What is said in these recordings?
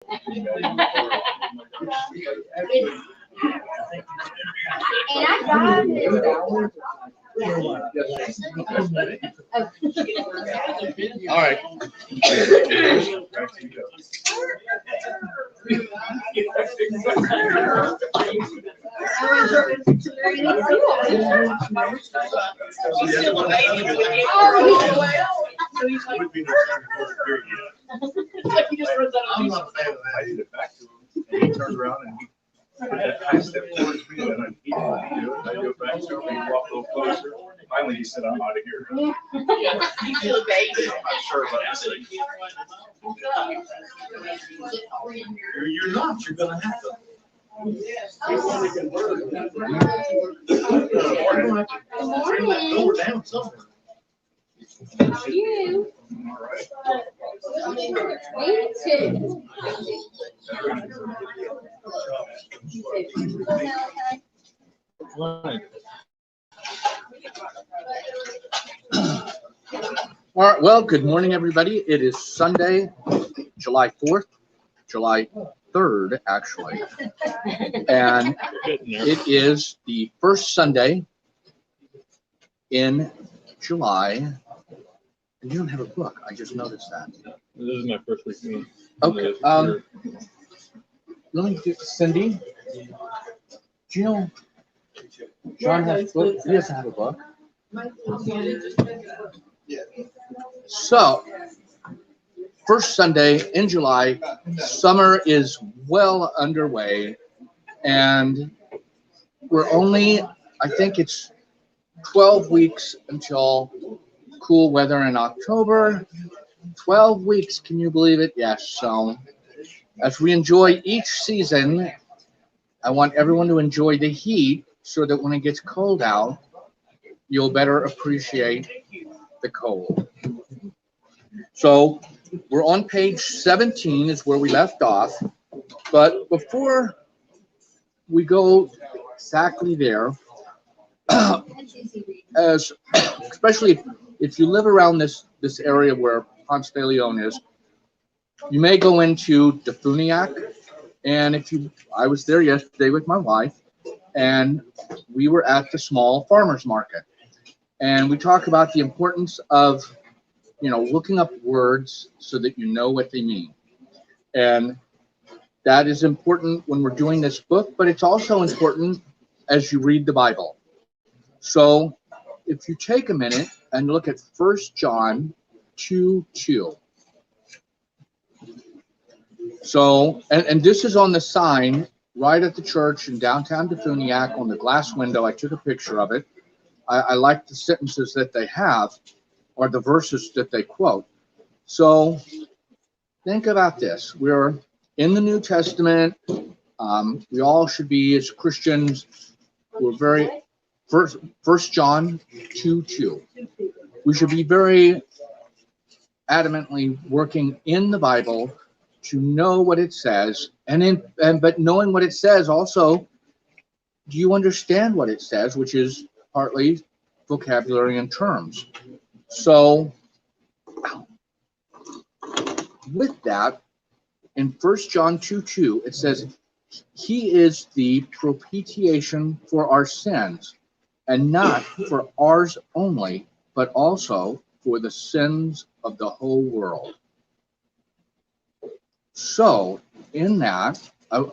All right. I'm not a fan of that. I did it back to him. And he turned around and he put that high step towards me, and then he didn't want to do it. I go back to him and he walked a little closer. Finally, he said, "I'm out of here." I'm not sure about this thing. You're not. You're gonna have to. Lower down somewhere. You. All right. Me too. All right. Well, good morning, everybody. It is Sunday, July 4th, July 3rd, actually. And it is the first Sunday in July. And you don't have a book. I just noticed that. This is my first week meeting. Okay. Let me do Cindy. Do you know John has a book? He doesn't have a book. So, first Sunday in July, summer is well underway, and we're only, I think it's 12 weeks until cool weather in October. 12 weeks, can you believe it? Yes. So, as we enjoy each season, I want everyone to enjoy the heat so that when it gets cold out, you'll better appreciate the cold. So we're on page 17 is where we left off. But before we go exactly there, as especially if you live around this area where Ponce de Leon is, you may go into Defuniak. And I was there yesterday with my wife, and we were at the small farmers market. And we talk about the importance of, looking up words so that you know what they mean. And that is important when we're doing this book, but it's also important as you read the Bible. So if you take a minute and look at 1 John 2:2. So, and this is on the sign right at the church in downtown Defuniak on the glass window. I took a picture of it. I like the sentences that they have, or the verses that they quote. So think about this. We're in the New Testament. We all should be, as Christians, we're very, First John 2:2. We should be very adamantly working in the Bible to know what it says, but knowing what it says also, do you understand what it says, which is partly vocabulary and terms. So with that, in 1 John 2:2, it says, "He is the propitiation for our sins, and not for ours only, but also for the sins of the whole world." So in that,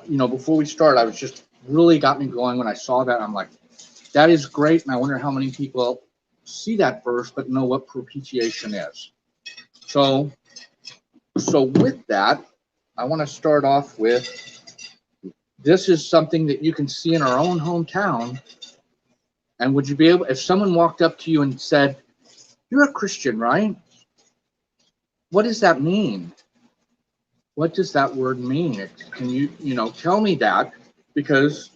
before we start, I was just really got me going when I saw that. I'm like, that is great, and I wonder how many people see that verse but know what propitiation is. So with that, I want to start off with, this is something that you can see in our own hometown. And would you be able, if someone walked up to you and said, "You're a Christian, right?" What does that mean? What does that word mean? Can you, tell me that, because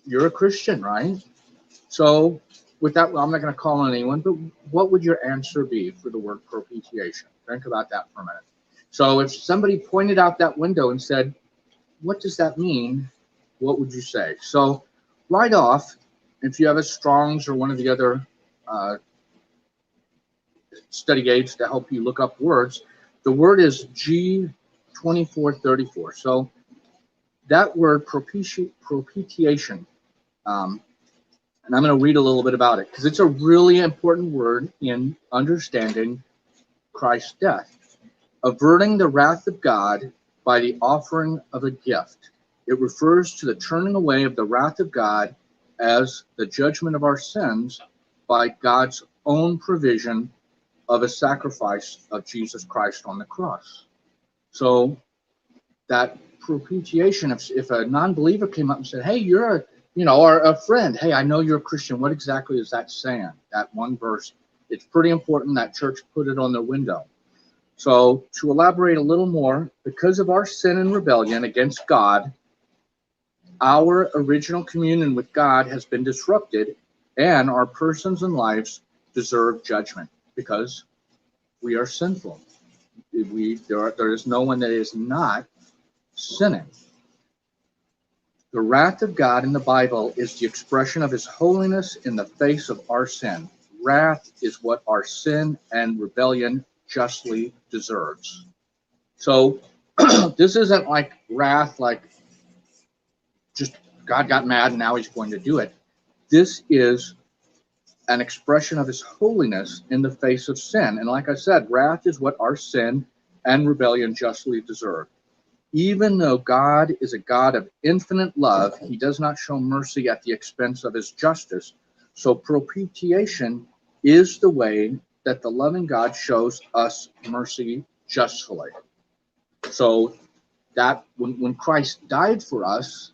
you're a Christian, right? So with that, well, I'm not going to call on anyone, but what would your answer be for the word propitiation? Think about that for a minute. So if somebody pointed out that window and said, "What does that mean?" What would you say? So right off, if you have a Strong's or one of the other study aids to help you look up words, the word is 24:34. So that word propitiation, and I'm going to read a little bit about it because it's a really important word in understanding Christ's death. Averting the wrath of God by the offering of a gift. It refers to the turning away of the wrath of God as the judgment of our sins by God's own provision of a sacrifice of Jesus Christ on the cross. So that propitiation, if a non-believer came up and said, hey, you're a friend, hey, I know you're a Christian, what exactly is that saying? That one verse, it's pretty important that church put it on their window. So to elaborate a little more, because of our sin and rebellion against God, our original communion with God has been disrupted, and our persons and lives deserve judgment because we are sinful. There is no one that is not sinning. The wrath of God in the Bible is the expression of his holiness in the face of our sin. Wrath is what our sin and rebellion justly deserves. So this isn't like wrath, like just God got mad and now he's going to do it. This is an expression of his holiness in the face of sin. And like I said, wrath is what our sin and rebellion justly deserve. Even though God is a God of infinite love, he does not show mercy at the expense of his justice. So propitiation is the way that the loving God shows us mercy justly. So that when Christ died for us,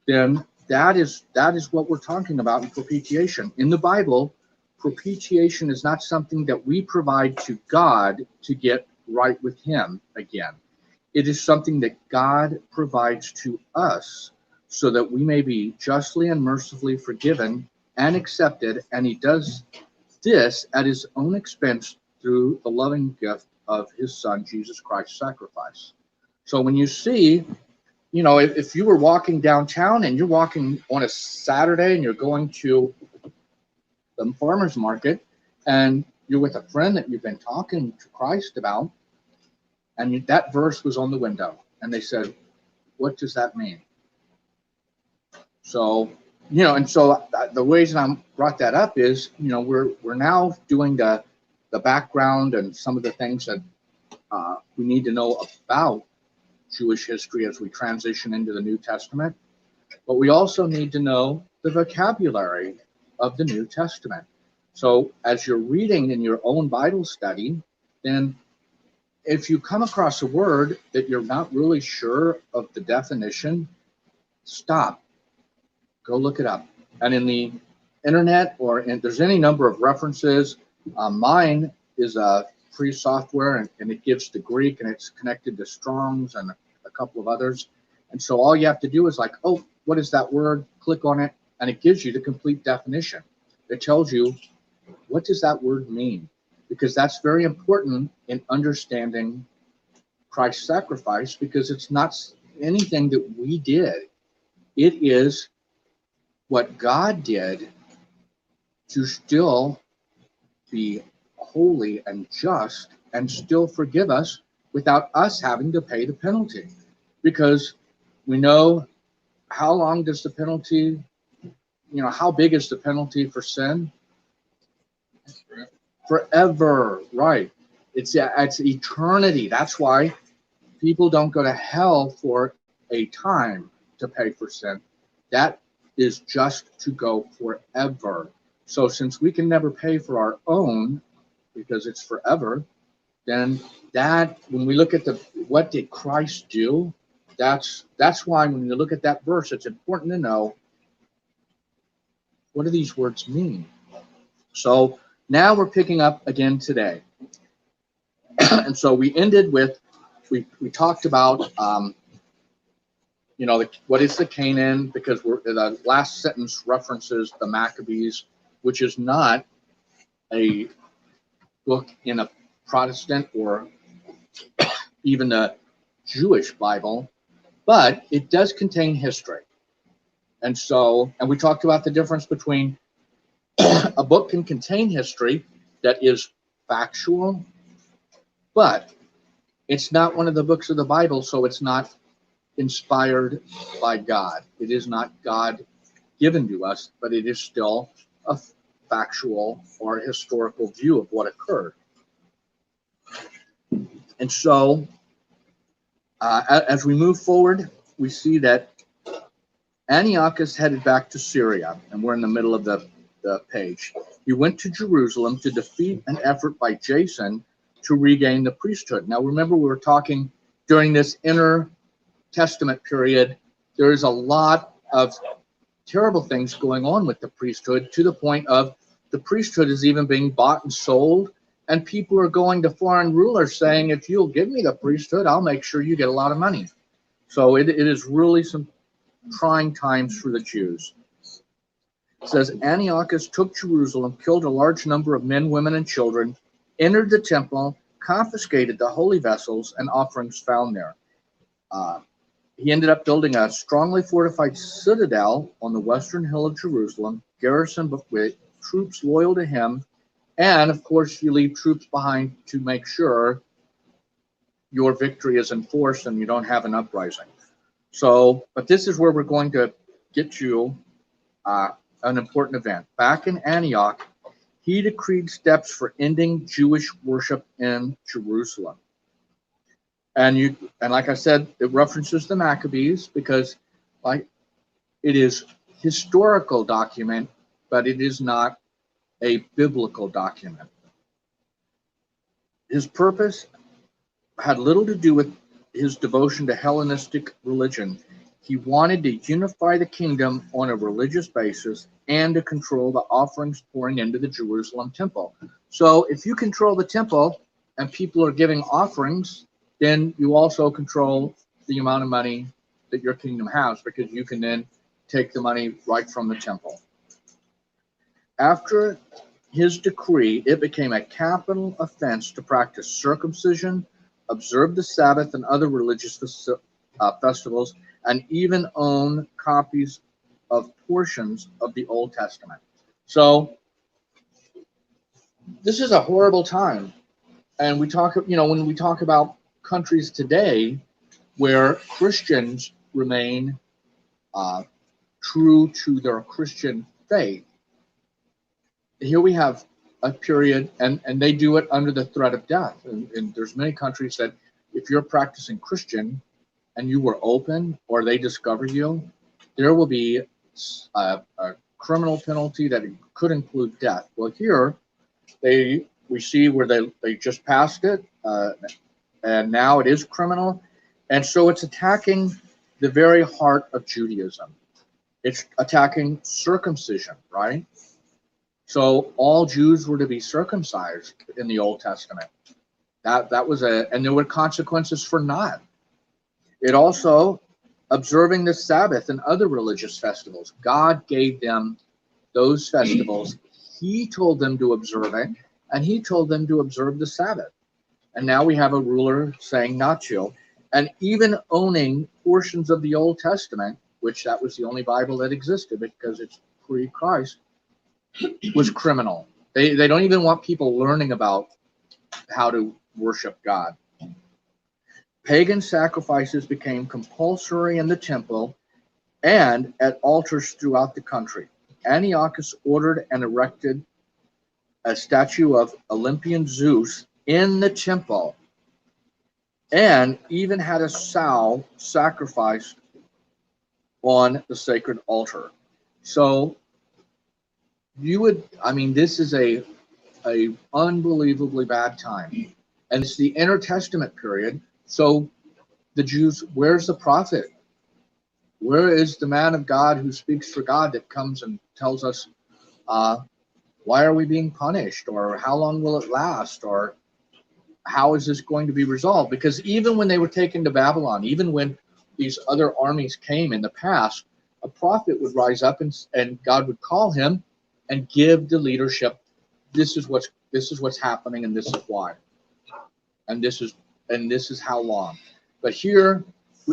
then that is what we're talking about in propitiation. In the Bible, propitiation is not something that we provide to God to get right with him again. It is something that God provides to us so that we may be justly and mercifully forgiven and accepted, and he does this at his own expense through the loving gift of his son, Jesus Christ's sacrifice. So when you see, if you were walking downtown and you're walking on a Saturday and you're going to the farmer's market and you're with a friend that you've been talking to Christ about, and that verse was on the window, and they said, what does that mean? So, and so the reason I brought that up is, we're now doing the background and some of the things that we need to know about Jewish history as we transition into the New Testament, but we also need to know the vocabulary of the New Testament. So as you're reading in your own Bible study, then if you come across a word that you're not really sure of the definition, stop, go look it up. And in the internet, or there's any number of references. Mine is a free software, and it gives the Greek, and it's connected to Strong's and a couple of others. And so all you have to do is like, oh, what is that word? Click on it, and it gives you the complete definition. It tells you, what does that word mean? Because that's very important in understanding Christ's sacrifice, because it's not anything that we did. It is what God did to still be holy and just and still forgive us without us having to pay the penalty. Because we know, how long does the penalty, how big is the penalty for sin? Forever, right? It's eternity. That's why people don't go to hell for a time to pay for sin. That is just to go forever. So since we can never pay for our own, because it's forever, then that, when we look at what did Christ do, that's why when you look at that verse, it's important to know, what do these words mean? So now we're picking up again today. And so we ended with, we talked about, what is the Canaan, because the last sentence references the Maccabees, which is not a book in a Protestant or even a Jewish Bible, but it does contain history. And so, and we talked about the difference between a book can contain history that is factual, but It's not one of the books of the Bible, so it's not inspired by God. It is not God given to us, but it is still a factual or historical view of what occurred. And so, as we move forward, we see that Antiochus headed back to Syria, and we're in the middle of the page. He went to Jerusalem to defeat an effort by Jason to regain the priesthood. Now, remember, we were talking during this intertestament period, there is a lot of terrible things going on with the priesthood, to the point of the priesthood is even being bought and sold, and people are going to foreign rulers saying, if you'll give me the priesthood, I'll make sure you get a lot of money. So it is really some trying times for the Jews. It says, Antiochus took Jerusalem, killed a large number of men, women, and children, entered the temple, confiscated the holy vessels and offerings found there. He ended up building a strongly fortified citadel on the western hill of Jerusalem, garrisoned with troops loyal to him, and of course you leave troops behind to make sure your victory is enforced and you don't have an uprising. So, but this is where we're going to get you an important event. Back in Antioch, he decreed steps for ending Jewish worship in Jerusalem. And like I said, it references the Maccabees because it is historical document, but it is not a biblical document. His purpose had little to do with his devotion to Hellenistic religion. He wanted to unify the kingdom on a religious basis and to control the offerings pouring into the Jerusalem temple. So if you control the temple and people are giving offerings, then you also control the amount of money that your kingdom has, because you can then take the money right from the temple. After his decree, it became a capital offense to practice circumcision, observe the Sabbath and other religious festivals, and even own copies of portions of the Old Testament. So this is a horrible time. And we talk, when we talk about countries today where Christians remain true to their Christian faith, here we have a period, and they do it under the threat of death. And there's many countries that if you're practicing Christian and you were open or they discover you, there will be a criminal penalty that could include death. Well, here we see where they just passed it, and now it is criminal. And so it's attacking the very heart of Judaism. It's attacking circumcision, right? So all Jews were to be circumcised in the Old Testament. That was and there were consequences for not. It also, observing the Sabbath and other religious festivals. God gave them those festivals. He told them to observe it, and he told them to observe the Sabbath. And now we have a ruler saying not to. And even owning portions of the Old Testament, which that was the only Bible that existed because it's pre-Christ, was criminal. They don't even want people learning about how to worship God. Pagan sacrifices became compulsory in the temple and at altars throughout the country. Antiochus ordered and erected a statue of Olympian Zeus in the temple, and even had a sow sacrificed on the sacred altar. So this is a unbelievably bad time. And it's the intertestament period. So the Jews, where's the prophet? Where is the man of God who speaks for God that comes and tells us, why are we being punished? Or how long will it last? Or how is this going to be resolved? Because even when they were taken to Babylon, even when these other armies came in the past, a prophet would rise up and God would call him and give the leadership. This is what's happening, and this is why, and this is how long. But here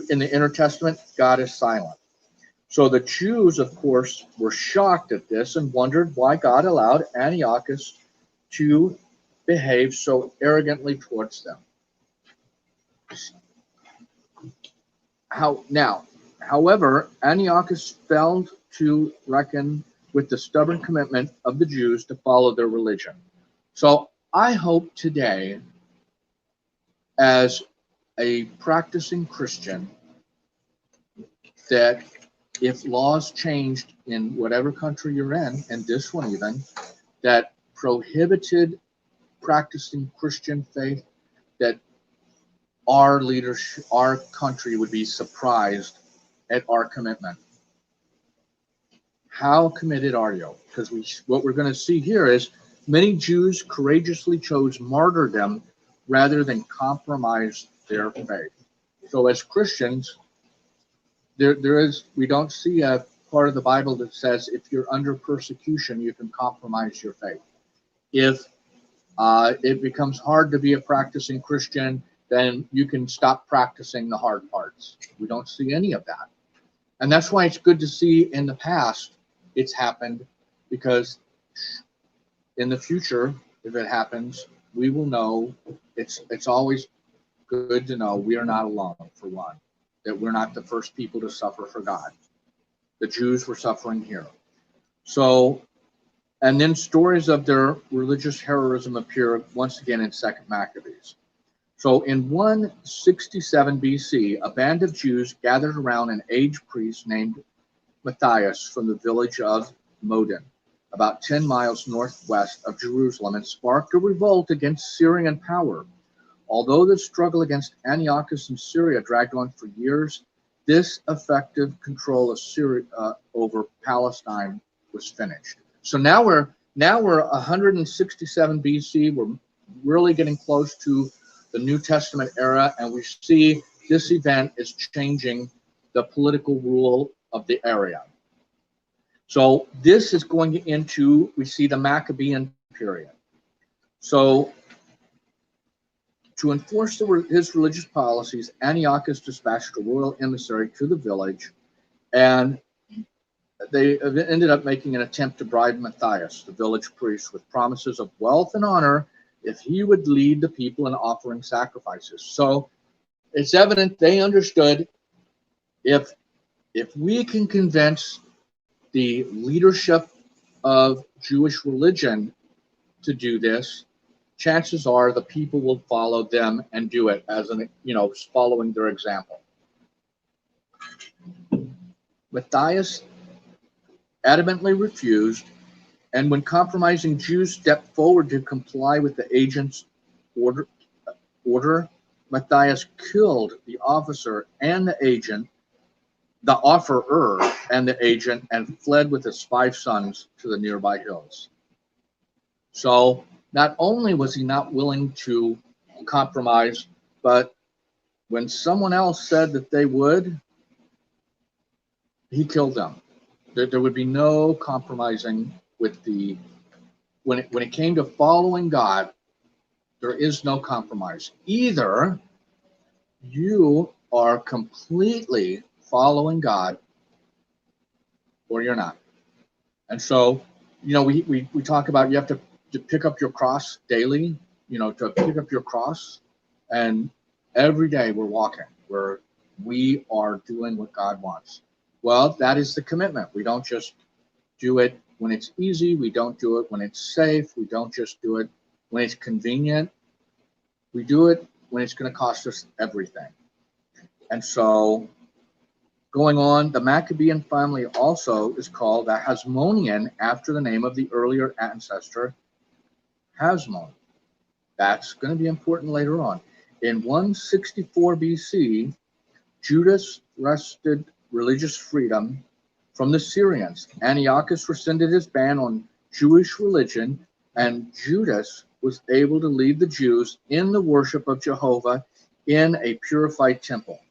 in the Intertestament, God is silent. So the Jews, of course, were shocked at this and wondered why God allowed Antiochus to behave so arrogantly towards them. However, Antiochus failed to reckon with the stubborn commitment of the Jews to follow their religion. So I hope today, as a practicing Christian, that if laws changed in whatever country you're in, and this one even, that prohibited practicing Christian faith, that our leadership, our country would be surprised at our commitment. How committed are you? Because what we're going to see here is many Jews courageously chose martyrdom rather than compromise their faith. So as Christians, we don't see a part of the Bible that says if you're under persecution, you can compromise your faith. If it becomes hard to be a practicing Christian, then you can stop practicing the hard parts. We don't see any of that. And that's why it's good to see in the past it's happened, because in the future, if it happens, we will know. It's always good to know we are not alone, for one, that we're not the first people to suffer for God. The Jews were suffering here. So, and then stories of their religious heroism appear once again in 2nd Maccabees. So in 167 BC, a band of Jews gathered around an aged priest named Matthias from the village of Modin, about 10 miles northwest of Jerusalem, and sparked a revolt against Syrian power. Although the struggle against Antiochus in Syria dragged on for years, this effective control of Syria over Palestine was finished. So now we're 167 BC. We're really getting close to the New Testament era, and we see this event is changing the political rule of the area. So this is going into, we see the Maccabean period. So to enforce his religious policies, Antiochus dispatched a royal emissary to the village, and they ended up making an attempt to bribe Matthias, the village priest, with promises of wealth and honor if he would lead the people in offering sacrifices. So it's evident they understood, if we can convince the leadership of Jewish religion to do this, chances are the people will follow them and do it as following their example. Matthias adamantly refused, and when compromising Jews stepped forward to comply with the agent's order, Matthias killed the officer and the agent, the offerer and the agent, and fled with his 5 sons to the nearby hills. So not only was he not willing to compromise, but when someone else said that they would, he killed them. There would be no compromising with when it came to following God, there is no compromise. Either you are completely following God or you're not. And so, we talk about you have to pick up your cross daily, to pick up your cross. And every day we're walking, where we are doing what God wants. Well, that is the commitment. We don't just do it when it's easy. We don't do it when it's safe. We don't just do it when it's convenient. We do it when it's going to cost us everything. And so, going on, the Maccabean family also is called the Hasmonean after the name of the earlier ancestor, Hasmon. That's going to be important later on. In 164 BC, Judas wrested religious freedom from the Syrians. Antiochus rescinded his ban on Jewish religion, and Judas was able to lead the Jews in the worship of Jehovah in a purified temple.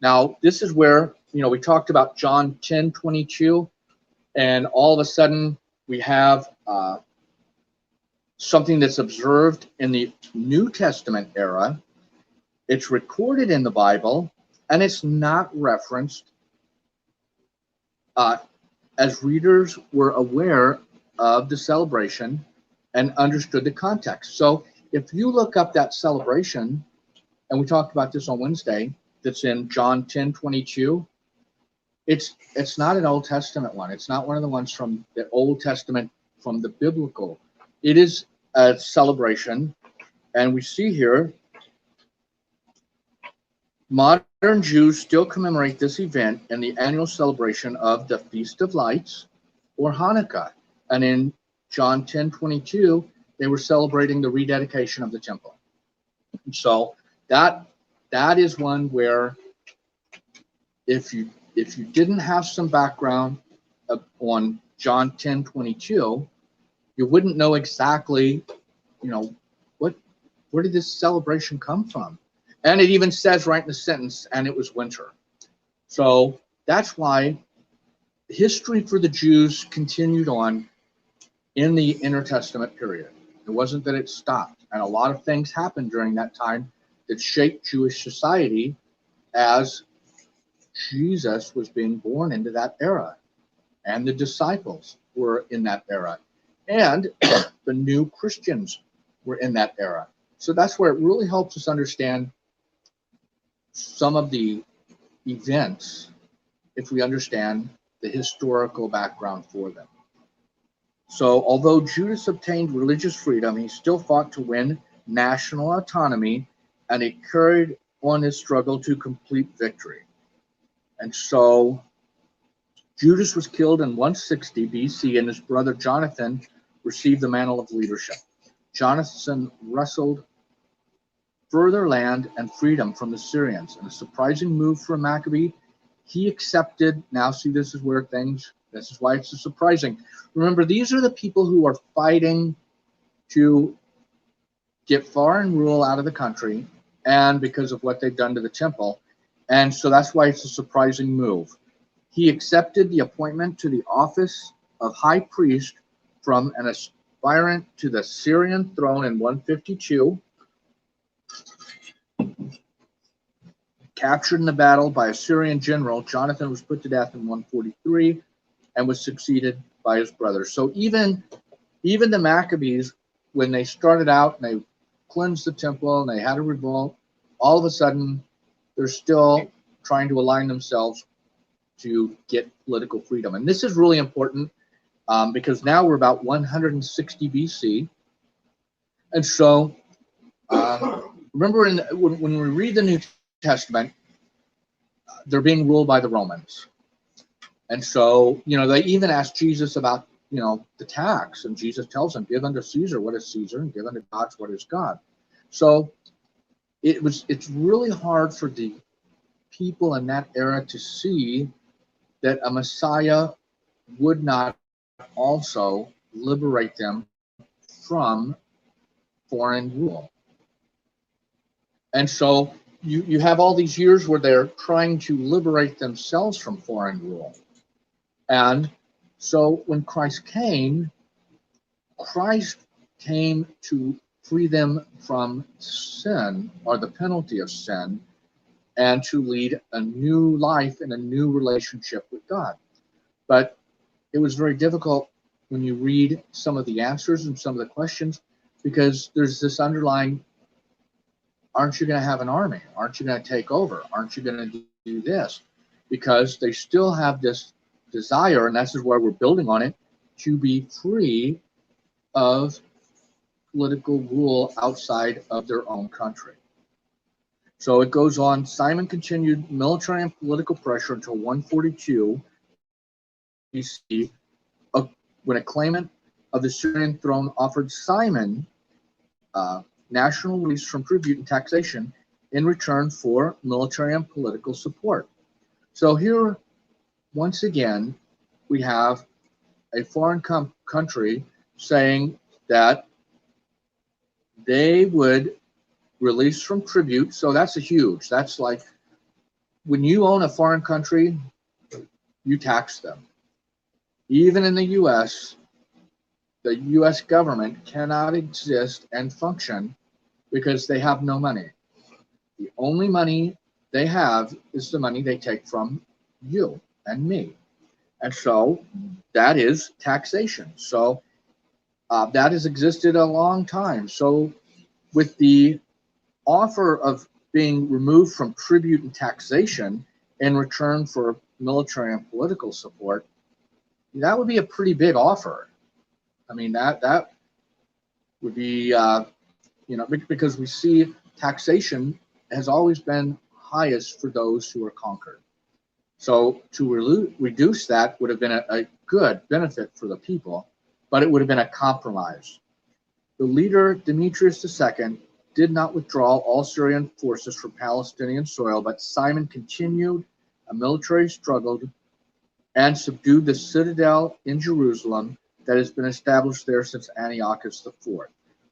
Now, this is where, we talked about John 10:22, and all of a sudden we have something that's observed in the New Testament era. It's recorded in the Bible, and it's not referenced as readers were aware of the celebration and understood the context. So if you look up that celebration and we talked about this on Wednesday, that's in John 10:22. It's not an Old Testament one. It's not one of the ones from the Old Testament, from the biblical. It is a celebration, and we see here modern Jews still commemorate this event in the annual celebration of the Feast of Lights or Hanukkah. And in John 10:22, they were celebrating the rededication of the temple. So that is one where if you didn't have some background on John 10:22, you wouldn't know exactly, where did this celebration come from? And it even says right in the sentence, and it was winter. So that's why history for the Jews continued on in the intertestament period. It wasn't that it stopped. And a lot of things happened during that time that shaped Jewish society as Jesus was being born into that era. And the disciples were in that era. And the new Christians were in that era. So that's where it really helps us understand some of the events if we understand the historical background for them. So although Judas obtained religious freedom, he still fought to win national autonomy, and he carried on his struggle to complete victory. And so Judas was killed in 160 BC, and his brother Jonathan received the mantle of leadership. Jonathan wrestled further land and freedom from the Syrians. In a surprising move for a Maccabee, he accepted, now see, this is why it's so surprising. Remember, these are the people who are fighting to get foreign rule out of the country, and because of what they've done to the temple. And so that's why it's a surprising move. He accepted the appointment to the office of high priest from an aspirant to the Syrian throne in 152. Captured in the battle by a Syrian general, Jonathan was put to death in 143 and was succeeded by his brothers. So even the Maccabees, when they started out and they cleansed the temple and they had a revolt, all of a sudden they're still trying to align themselves to get political freedom. And this is really important because now we're about 160 BC. And so remember when we read the New Testament, they're being ruled by the Romans. And so, they even ask Jesus about, the tax, and Jesus tells them, give unto Caesar what is Caesar, and give unto God what is God. So it's really hard for the people in that era to see that a Messiah would not also liberate them from foreign rule. And so you have all these years where they're trying to liberate themselves from foreign rule. And so when Christ came to free them from sin, or the penalty of sin, and to lead a new life and a new relationship with God. But it was very difficult when you read some of the answers and some of the questions, because there's this underlying, aren't you going to have an army? Aren't you going to take over? Aren't you going to do this? Because they still have this desire, and this is why we're building on it, to be free of political rule outside of their own country. So it goes on. Simon continued military and political pressure until 142 BC, when a claimant of the Syrian throne offered Simon national release from tribute and taxation in return for military and political support. So here, once again, we have a foreign country saying that they would release from tribute. So that's that's like when you own a foreign country, you tax them. Even in the U.S., the U.S. government cannot exist and function because they have no money. The only money they have is the money they take from you and me. And so that is taxation. So that has existed a long time. So with the offer of being removed from tribute and taxation in return for military and political support, that would be a pretty big offer. I mean, that would be, because we see taxation has always been highest for those who are conquered. So to reduce that would have been a good benefit for the people, but it would have been a compromise. The leader, Demetrius II, did not withdraw all Syrian forces from Palestinian soil, but Simon continued a military struggle and subdued the citadel in Jerusalem that has been established there since Antiochus IV.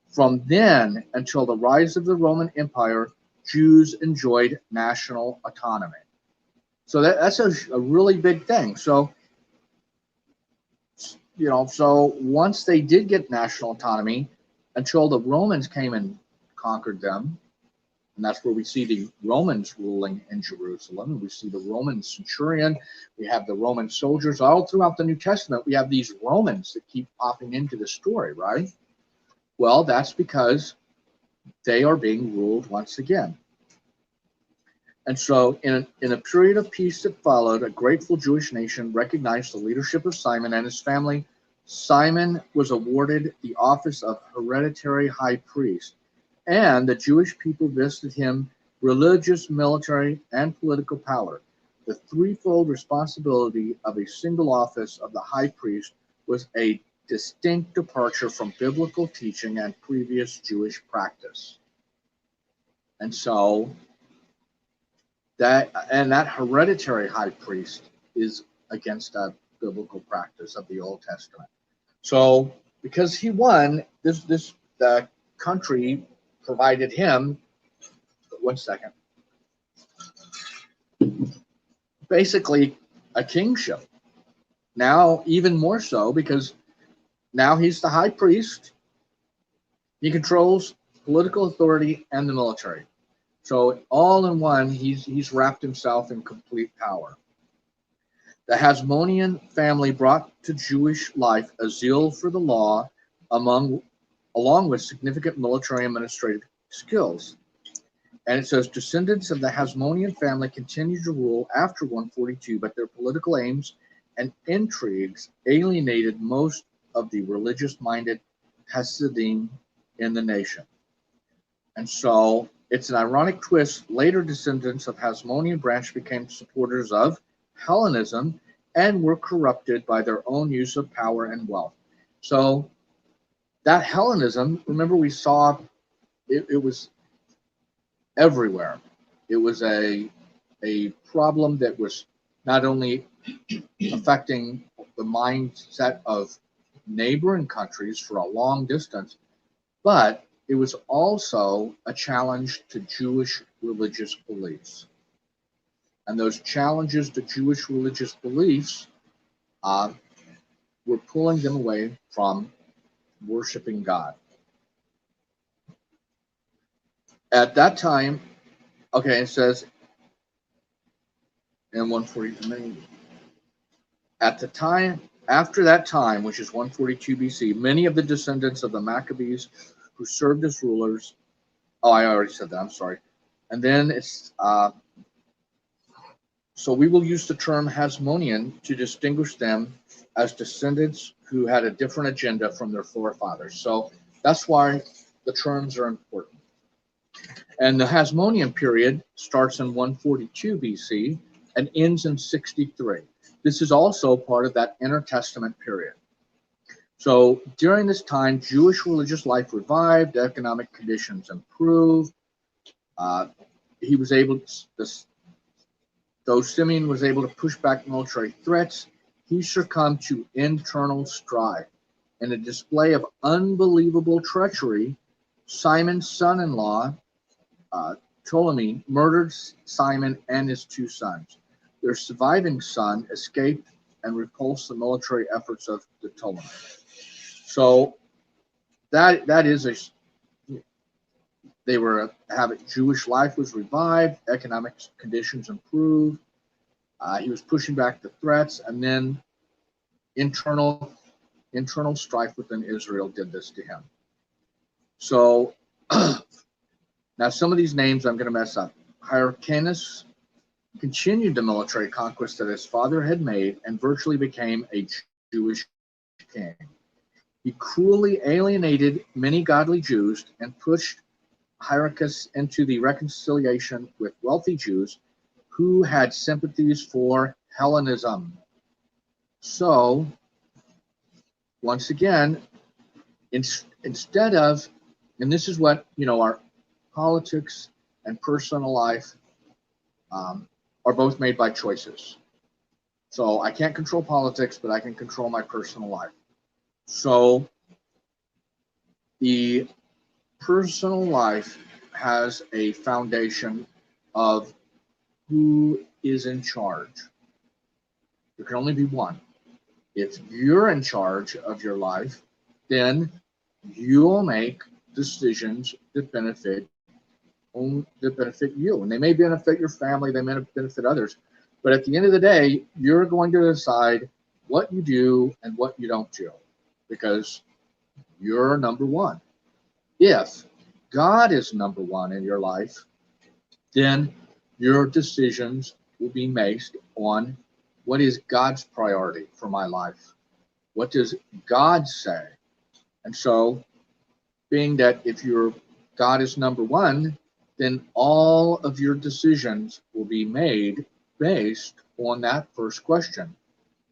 From then until the rise of the Roman Empire, Jews enjoyed national autonomy. So that's a really big thing. So, so once they did get national autonomy, until the Romans came and conquered them, and that's where we see the Romans ruling in Jerusalem. We see the Roman centurion. We have the Roman soldiers. All throughout the New Testament, we have these Romans that keep popping into the story, right? Well, that's because they are being ruled once again. And so in a period of peace that followed, a grateful Jewish nation recognized the leadership of Simon and his family. Simon was awarded the office of hereditary high priest, and the Jewish people vested him religious, military, and political power. The threefold responsibility of a single office of the high priest was a distinct departure from biblical teaching and previous Jewish practice. And so that hereditary high priest is against that biblical practice of the Old Testament. So because he won, the country provided him, basically a kingship. Now even more so, because now he's the high priest. He controls political authority and the military. So all in one, he's wrapped himself in complete power. The Hasmonean family brought to Jewish life a zeal for the law, along with significant military administrative skills. And it says, descendants of the Hasmonean family continued to rule after 142, but their political aims and intrigues alienated most of the religious-minded Hasidim in the nation. And so it's an ironic twist. Later descendants of Hasmonean branch became supporters of Hellenism and were corrupted by their own use of power and wealth. So that Hellenism, remember we saw it was everywhere. It was a problem that was not only affecting the mindset of neighboring countries for a long distance, but it was also a challenge to Jewish religious beliefs. And those challenges to Jewish religious beliefs were pulling them away from worshiping God. At that time, okay, it says in 140, at the time, after that time, which is 142 BC, many of the descendants of the Maccabees who served as rulers, I already said that, I'm sorry. And then it's, so we will use the term Hasmonean to distinguish them as descendants who had a different agenda from their forefathers. So that's why the terms are important. And the Hasmonean period starts in 142 BC and ends in 63. This is also part of that intertestament period. So during this time, Jewish religious life revived, economic conditions improved. He was able to, though Simeon was able to push back military threats, he succumbed to internal strife. In a display of unbelievable treachery, Simon's son-in-law, Ptolemy, murdered Simon and his two sons. Their surviving son escaped and repulsed the military efforts of the Ptolemy. So that is they were having, Jewish life was revived, economic conditions improved. He was pushing back the threats, and then internal strife within Israel did this to him. So Now, some of these names I'm going to mess up. Hyrcanus continued the military conquest that his father had made and virtually became a Jewish king. He cruelly alienated many godly Jews and pushed Hyrcanus into the reconciliation with wealthy Jews who had sympathies for Hellenism. So, once again, instead of, and this is what, our politics and personal life are both made by choices. So I can't control politics, but I can control my personal life. So the personal life has a foundation of who is in charge. There can only be one. If you're in charge of your life, then you'll make decisions that benefit you. And they may benefit your family, they may benefit others. But at the end of the day, you're going to decide what you do and what you don't do, because you're number one. If God is number one in your life, then your decisions will be based on what is God's priority for my life. What does God say? And so, being that if your God is number one, then all of your decisions will be made based on that first question.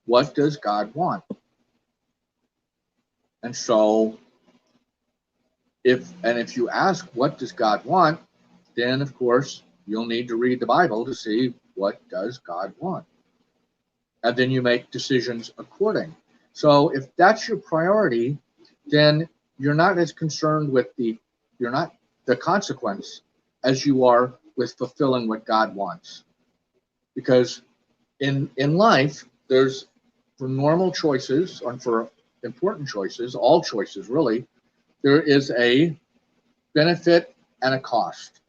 What does God want? And so, if you ask, what does God want? Then, of course, you'll need to read the Bible to see what does God want. And then you make decisions according. So if that's your priority, then you're not as concerned with the consequence as you are with fulfilling what God wants. Because in life, there's, for normal choices and for important choices, all choices really, there is a benefit and a cost.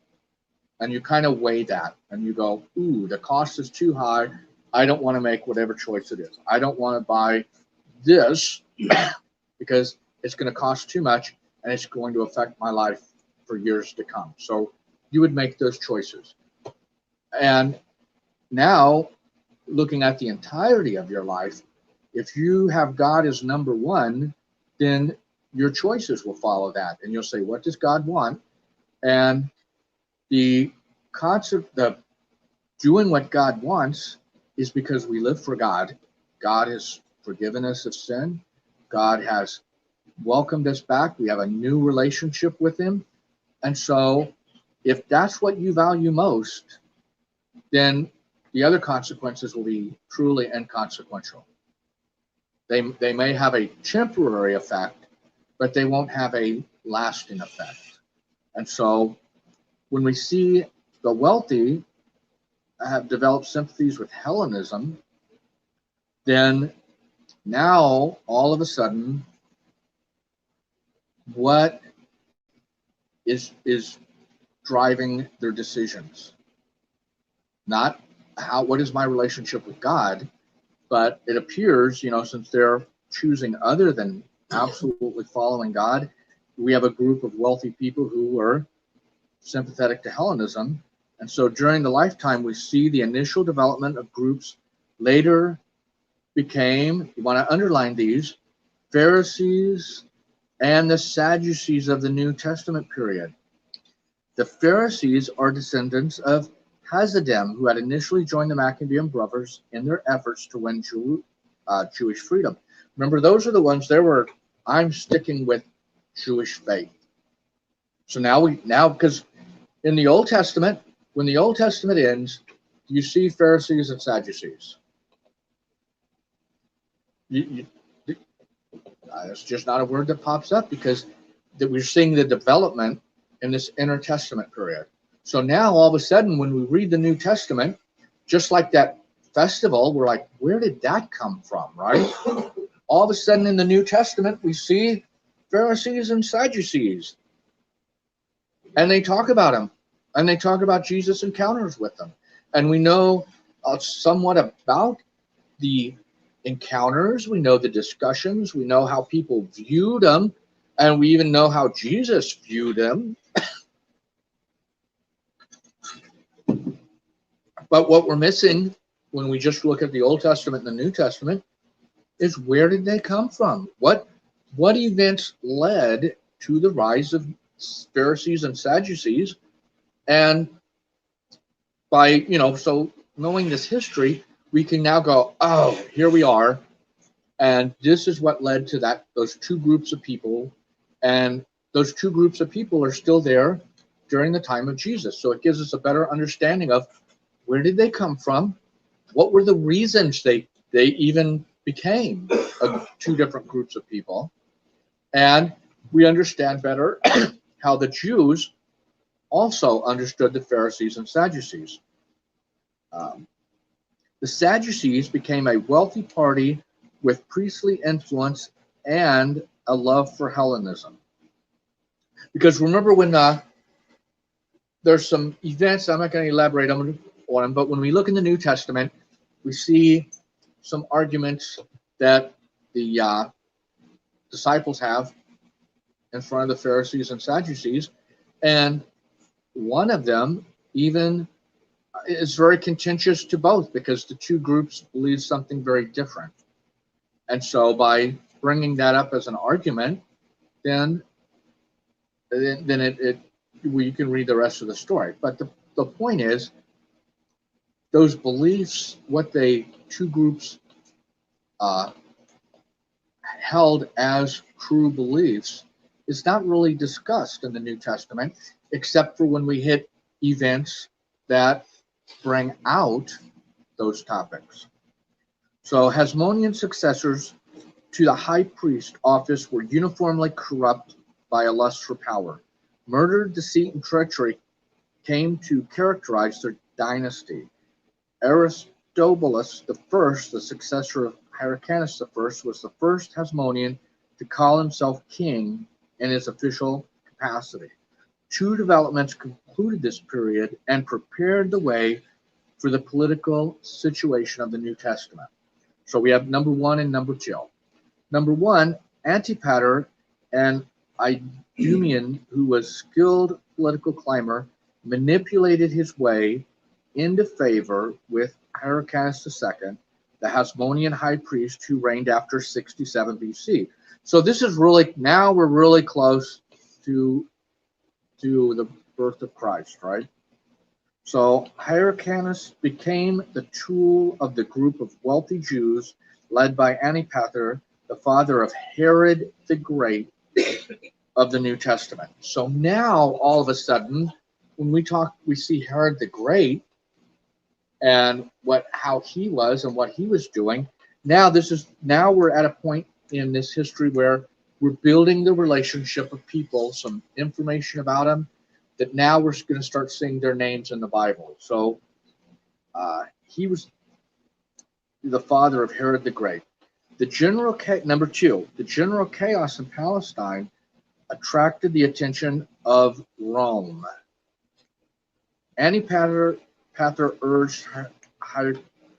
And you kind of weigh that and you go, ooh, the cost is too high. I don't want to make whatever choice it is. I don't want to buy this because it's going to cost too much and it's going to affect my life for years to come. So you would make those choices. And now, looking at the entirety of your life, if you have God as number one, then your choices will follow that. And you'll say, what does God want? And the concept of doing what God wants is because we live for God. God has forgiven us of sin. God has welcomed us back. We have a new relationship with him. And so if that's what you value most, then the other consequences will be truly inconsequential. They may have a temporary effect, but they won't have a lasting effect. And so when we see the wealthy have developed sympathies with Hellenism, then now all of a sudden, what is driving their decisions? Not what is my relationship with God, but it appears, since they're choosing other than absolutely following God, we have a group of wealthy people who were sympathetic to Hellenism. And so during the lifetime, we see the initial development of groups later became, you want to underline these, Pharisees and the Sadducees of the New Testament period. The Pharisees are descendants of Hasidim, who had initially joined the Maccabean brothers in their efforts to win Jewish freedom. Remember, those are the ones I'm sticking with Jewish faith. So now because in the Old Testament, when the Old Testament ends, you see Pharisees and Sadducees. It's just not a word that pops up because we're seeing the development in this intertestament period. So now all of a sudden, when we read the New Testament, just like that festival, we're like, where did that come from, right? All of a sudden in the New Testament, we see Pharisees and Sadducees. And they talk about them. And they talk about Jesus' encounters with them. And we know somewhat about the encounters. We know the discussions. We know how people viewed them. And we even know how Jesus viewed them. But what we're missing when we just look at the Old Testament and the New Testament is where did they come from? What events led to the rise of Pharisees and Sadducees? And by, so knowing this history, we can now go, oh, here we are. And this is what led to those two groups of people. And those two groups of people are still there during the time of Jesus. So it gives us a better understanding of where did they come from? What were the reasons they even became two different groups of people? And we understand better how the Jews also understood the Pharisees and Sadducees. The Sadducees became a wealthy party with priestly influence and a love for Hellenism. Because remember when there's some events, I'm not going to elaborate on them, but when we look in the New Testament, we see some arguments that the disciples have in front of the Pharisees and Sadducees, and one of them even is very contentious to both because the two groups believe something very different. And so by bringing that up as an argument, then you can read the rest of the story. But the point is, those beliefs, what two groups held as true beliefs, is not really discussed in the New Testament, except for when we hit events that bring out those topics. So Hasmonean successors to the high priest office were uniformly corrupt by a lust for power. Murder, deceit, and treachery came to characterize their dynasty. Aristobulus I, the successor of Hyrcanus I, was the first Hasmonean to call himself king in his official capacity. Two developments concluded this period and prepared the way for the political situation of the New Testament. So we have number one and number two. Number one, Antipater, an Idumean who was skilled political climber, manipulated his way into favor with Hyrcanus II, the Hasmonean high priest who reigned after 67 BC. So this is really, now we're really close to the birth of Christ, right? So Hyrcanus became the tool of the group of wealthy Jews led by Antipater, the father of Herod the Great of the New Testament. So now all of a sudden, when we see Herod the Great and how he was and what he was doing. Now we're at a point in this history where we're building the relationship of people, some information about them, that now we're going to start seeing their names in the Bible. So he was the father of Herod the Great. Number two, the general chaos in Palestine attracted the attention of Rome. Antipater urged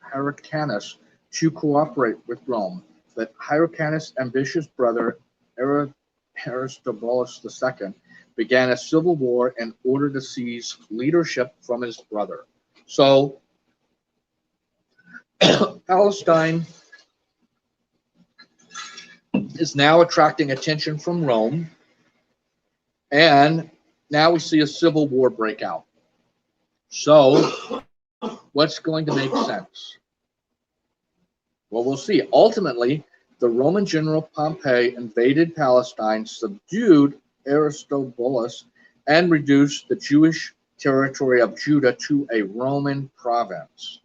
Hyrcanus to cooperate with Rome, but Hyrcanus' ambitious brother Aristobulus II began a civil war in order to seize leadership from his brother. So Palestine is now attracting attention from Rome, and now we see a civil war break out. So what's going to make sense? Well, we'll see. Ultimately, the Roman general Pompey invaded Palestine, subdued Aristobulus, and reduced the Jewish territory of Judah to a Roman province.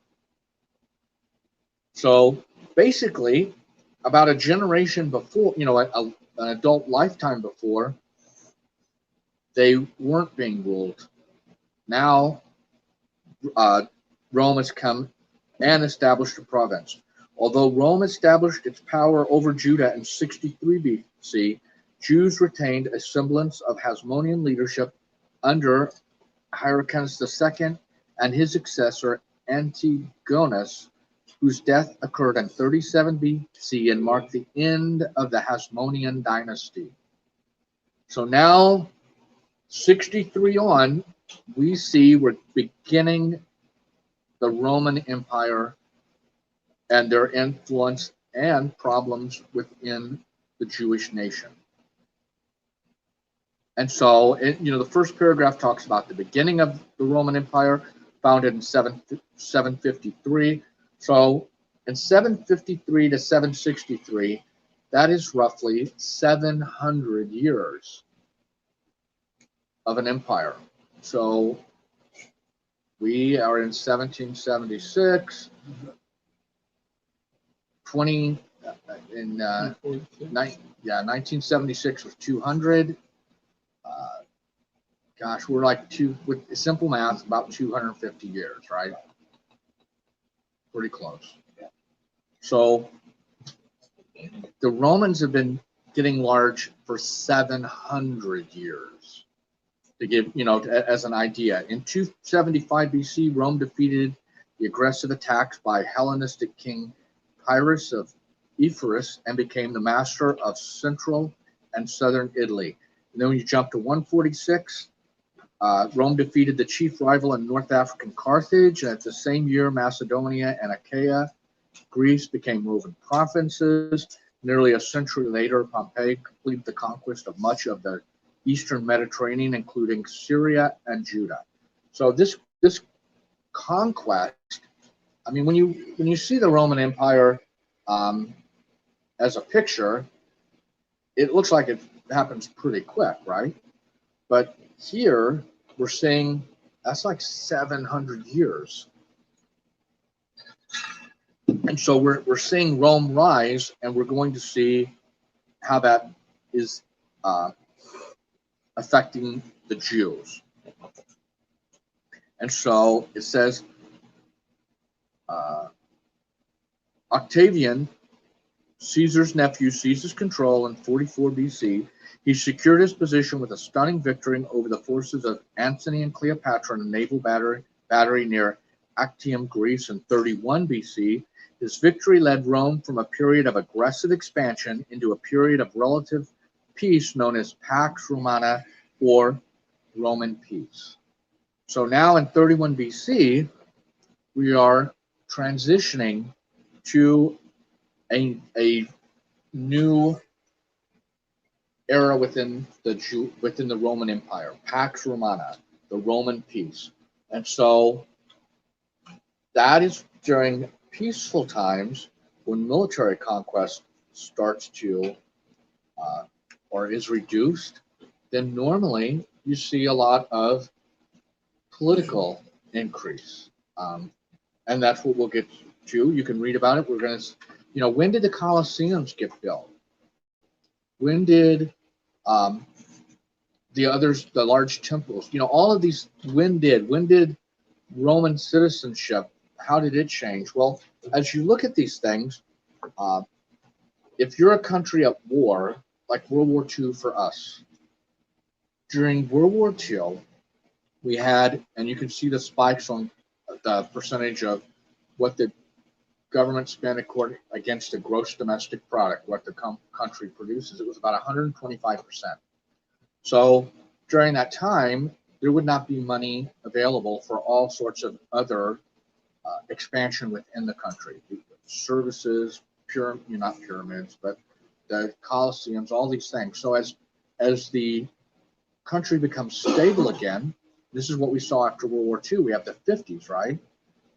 So basically, about a generation before, an adult lifetime before, they weren't being ruled. Now, Rome has come and established a province. Although Rome established its power over Judah in 63 BC, Jews retained a semblance of Hasmonean leadership under Hyrcanus II and his successor Antigonus, whose death occurred in 37 BC and marked the end of the Hasmonean dynasty. So now, 63 on, we see we're beginning the Roman Empire and their influence and problems within the Jewish nation. And so, the first paragraph talks about the beginning of the Roman Empire, founded in 753. So, in 753 to 763, that is roughly 700 years of an empire. So, we are in 1776. 1976 was 200. Gosh, we're like with simple math, about 250 years, right? Pretty close. So the Romans have been getting large for 700 years. To give, as an idea, in 275 BC, Rome defeated the aggressive attacks by Hellenistic king Pyrrhus of Epirus and became the master of central and southern Italy. And then when you jump to 146, Rome defeated the chief rival in North African Carthage, and at the same year, Macedonia and Achaia, Greece, became Roman provinces. Nearly a century later, Pompey completed the conquest of much of the eastern Mediterranean, including Syria and Judah. So this conquest, I mean, when you see the Roman Empire as a picture, it looks like it happens pretty quick, right? But here we're seeing that's like 700 years. And so we're seeing Rome rise, and we're going to see how that is affecting the Jews. And so it says, Octavian, Caesar's nephew, seizes control in 44 BC. He secured his position with a stunning victory over the forces of Antony and Cleopatra in a naval battery near Actium, Greece in 31 BC. His victory led Rome from a period of aggressive expansion into a period of relative peace known as Pax Romana, or Roman peace. So now in 31 BC, we are transitioning to a new era within the Roman Empire, Pax Romana, the Roman peace. And so that is during peaceful times when military conquest starts to or is reduced. Then normally you see a lot of political increase, and that's what we'll get to. You can read about it. We're going to, when did the Colosseums get built? When did the large temples, all of these, when did Roman citizenship, how did it change? Well, as you look at these things, if you're a country at war, like World War II for us, during World War II, we had, and you can see the spikes on the percentage of what the government spent against the gross domestic product, what the country produces. It was about 125%. So during that time, there would not be money available for all sorts of other expansion within the country, services, not pyramids, but the Colosseums, all these things. So as the country becomes stable again, this is what we saw after World War II. We have the 50s, right?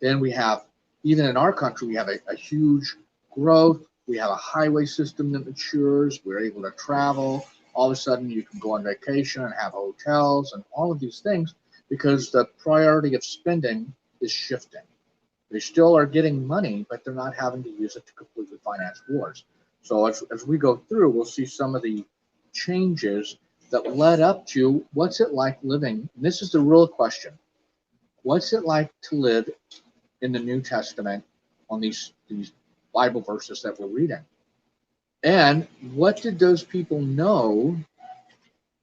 Then we have, even in our country, we have a huge growth. We have a highway system that matures. We're able to travel. All of a sudden, you can go on vacation and have hotels and all of these things because the priority of spending is shifting. They still are getting money, but they're not having to use it to completely finance wars. So as we go through, we'll see some of the changes that led up to what's it like living. And this is the real question. What's it like to live in the New Testament on these Bible verses that we're reading? And what did those people know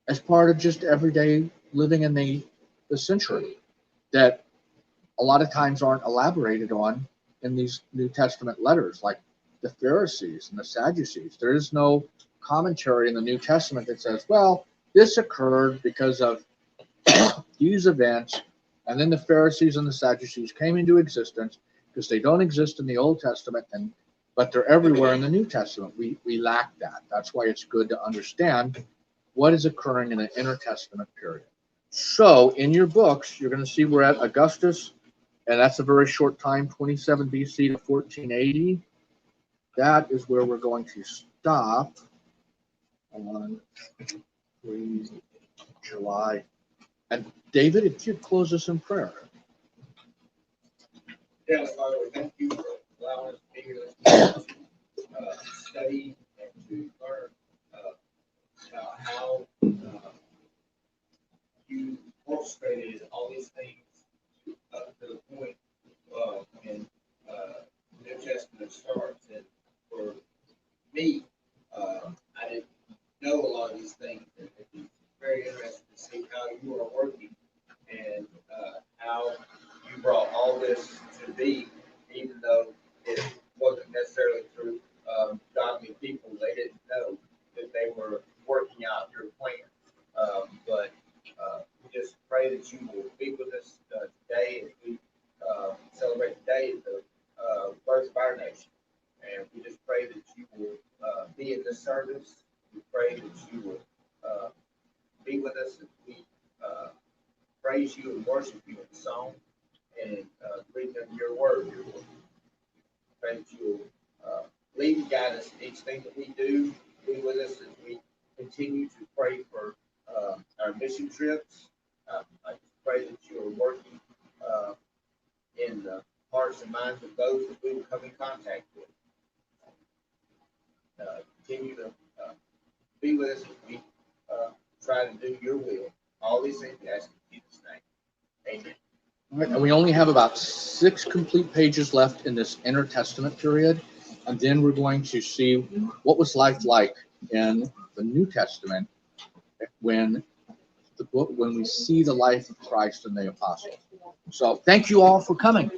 as part of just everyday living in the century that a lot of times aren't elaborated on in these New Testament letters, like the Pharisees and the Sadducees? There is no commentary in the New Testament that says, well, this occurred because of these events And then the Pharisees and the Sadducees came into existence because they don't exist in the Old Testament, but they're everywhere in the New Testament. We lack that. That's why it's good to understand what is occurring in the intertestament period. So in your books, you're going to see we're at Augustus, and that's a very short time, 27 BC to 1480. That is where we're going to stop on July. And David, if you'd close us in prayer. Heavenly Father, we thank you for allowing us to be here this morning, study and to learn about how you orchestrated all these things up to the point when the New Testament starts. And for me, I didn't know a lot of these things, and it'd be very interesting to see how you are working and how you brought all this to be, even though it wasn't necessarily through godly people. They didn't know that they were working out your plan. But we just pray that you will be with us today as we celebrate today the birth of our nation. And we just pray that you will be in this service. We pray that you will be with us as we praise you and worship you in song and reading of your word. Pray that you will lead and guide us in each thing that we do. Be with us as we continue to pray for our mission trips. I just pray that you are working in the hearts and minds of those that we will come in contact with. Continue to be with us as we try to do your will. All these things we ask in Jesus' name. Amen. All right, and we only have about 6 complete pages left in this intertestament period, and then we're going to see what was life like in the New Testament when we see the life of Christ and the apostles. So thank you all for coming.